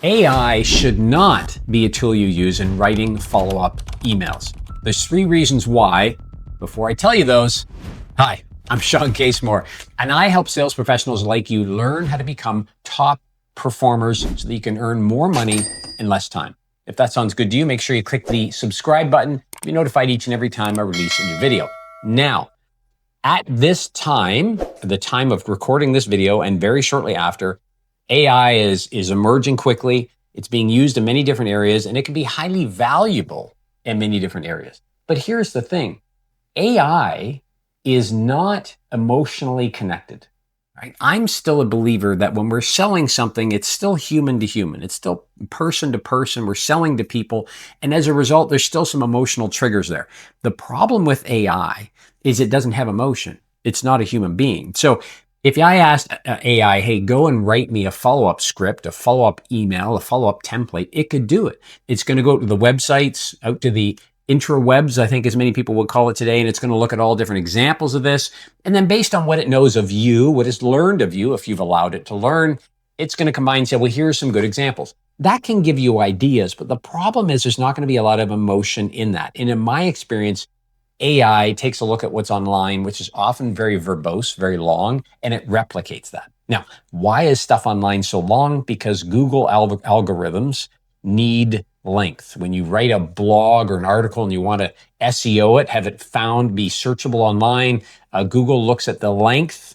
AI should not be a tool you use in writing follow-up emails. There's 3 reasons why. Before I tell you those, hi, I'm Shawn Casemore, and I help sales professionals like you learn how to become top performers so that you can earn more money in less time. If that sounds good to you, make sure you click the subscribe button to be notified each and every time I release a new video. Now, at this time, the time of recording this video and very shortly after, AI is emerging quickly. It's being used in many different areas, and it can be highly valuable in many different areas. But here's the thing. AI is not emotionally connected. Right? I'm still a believer that when we're selling something, it's still human to human. It's still person to person. We're selling to people. And as a result, there's still some emotional triggers there. The problem with AI is it doesn't have emotion. It's not a human being. So if I asked AI, hey, go and write me a follow-up script, a follow-up email, a follow-up template, it could do it. It's going to go to the websites, out to the intrawebs, I think as many people would call it today, and it's going to look at all different examples of this. And then based on what it knows of you, what it's learned of you, if you've allowed it to learn, it's going to combine and say, well, here's some good examples. That can give you ideas, but the problem is there's not going to be a lot of emotion in that. And in my experience, AI takes a look at what's online, which is often very verbose, very long, and it replicates that. Now, why is stuff online so long? Because Google algorithms need length. When you write a blog or an article and you want to SEO it, have it found, be searchable online, Google looks at the length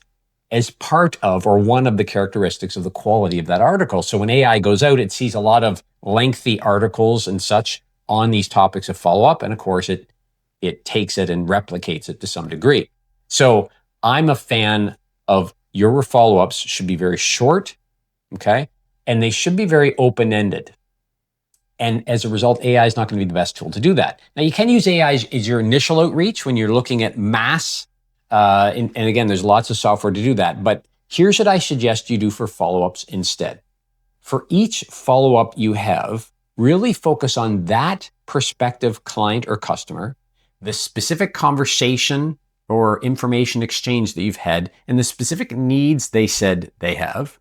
as part of or one of the characteristics of the quality of that article. So when AI goes out, it sees a lot of lengthy articles and such on these topics of follow-up, and of course it takes it and replicates it to some degree. So I'm a fan of your follow-ups should be very short, okay? And they should be very open-ended. And as a result, AI is not going to be the best tool to do that. Now, you can use AI as your initial outreach when you're looking at mass. And again, there's lots of software to do that. But here's what I suggest you do for follow-ups instead. For each follow-up you have, really focus on that prospective client or customer, the specific conversation or information exchange that you've had, and the specific needs they said they have.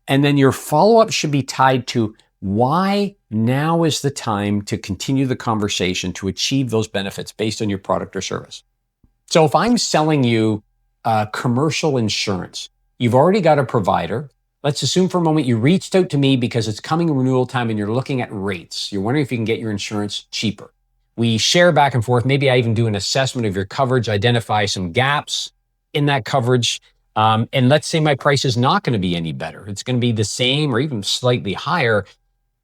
And then your follow-up should be tied to why now is the time to continue the conversation to achieve those benefits based on your product or service. So if I'm selling you commercial insurance, you've already got a provider. Let's assume for a moment you reached out to me because it's coming renewal time and you're looking at rates. You're wondering if you can get your insurance cheaper. We share back and forth. Maybe I even do an assessment of your coverage, identify some gaps in that coverage. And let's say my price is not going to be any better. It's going to be the same or even slightly higher.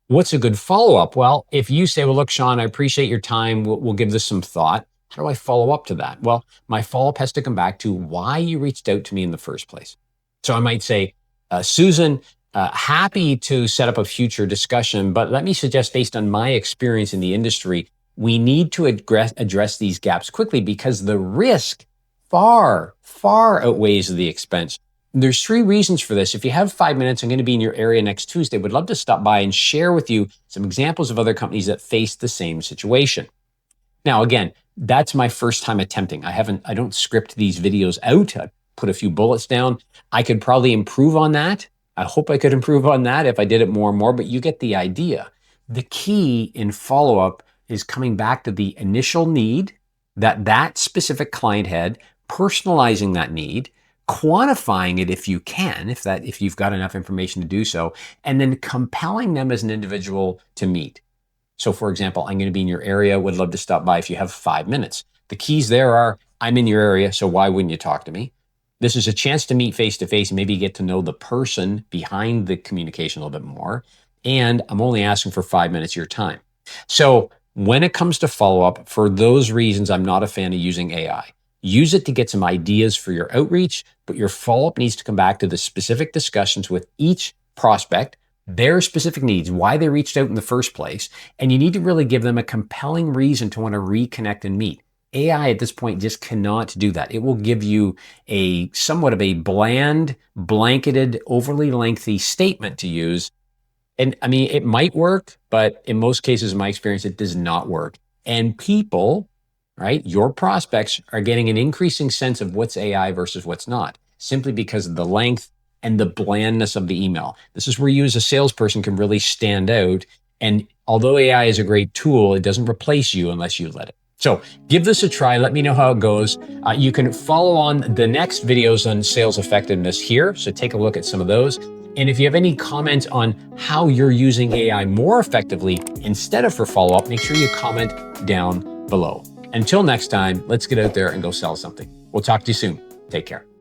What's a good follow-up? Well, if you say, well, look, Shawn, I appreciate your time. We'll give this some thought. How do I follow up to that? Well, my follow-up has to come back to why you reached out to me in the first place. So I might say, Susan, happy to set up a future discussion, but let me suggest based on my experience in the industry, we need to address these gaps quickly because the risk far, far outweighs the expense. There's 3 reasons for this. If you have 5 minutes, I'm going to be in your area next Tuesday. Would love to stop by and share with you some examples of other companies that face the same situation. Now, again, that's my first time attempting. I don't script these videos out. I put a few bullets down. I could probably improve on that. I hope I could improve on that if I did it more and more, but you get the idea. The key in follow-up is coming back to the initial need that specific client had, personalizing that need, quantifying it if you can, if you've got enough information to do so, and then compelling them as an individual to meet. So for example, I'm going to be in your area, would love to stop by if you have 5 minutes. The keys there are, I'm in your area, so why wouldn't you talk to me? This is a chance to meet face-to-face and maybe get to know the person behind the communication a little bit more. And I'm only asking for 5 minutes of your time. So when it comes to follow-up, for those reasons, I'm not a fan of using AI. Use it to get some ideas for your outreach, but your follow-up needs to come back to the specific discussions with each prospect, their specific needs, why they reached out in the first place, and you need to really give them a compelling reason to want to reconnect and meet. AI at this point just cannot do that. It will give you a somewhat of a bland, blanketed, overly lengthy statement to use. And I mean, it might work, but in most cases, in my experience, it does not work. And people, right, your prospects are getting an increasing sense of what's AI versus what's not, simply because of the length and the blandness of the email. This is where you as a salesperson can really stand out. And although AI is a great tool, it doesn't replace you unless you let it. So give this a try. Let me know how it goes. You can follow on the next videos on sales effectiveness here. So take a look at some of those. And if you have any comments on how you're using AI more effectively instead of for follow-up, make sure you comment down below. Until next time, let's get out there and go sell something. We'll talk to you soon. Take care.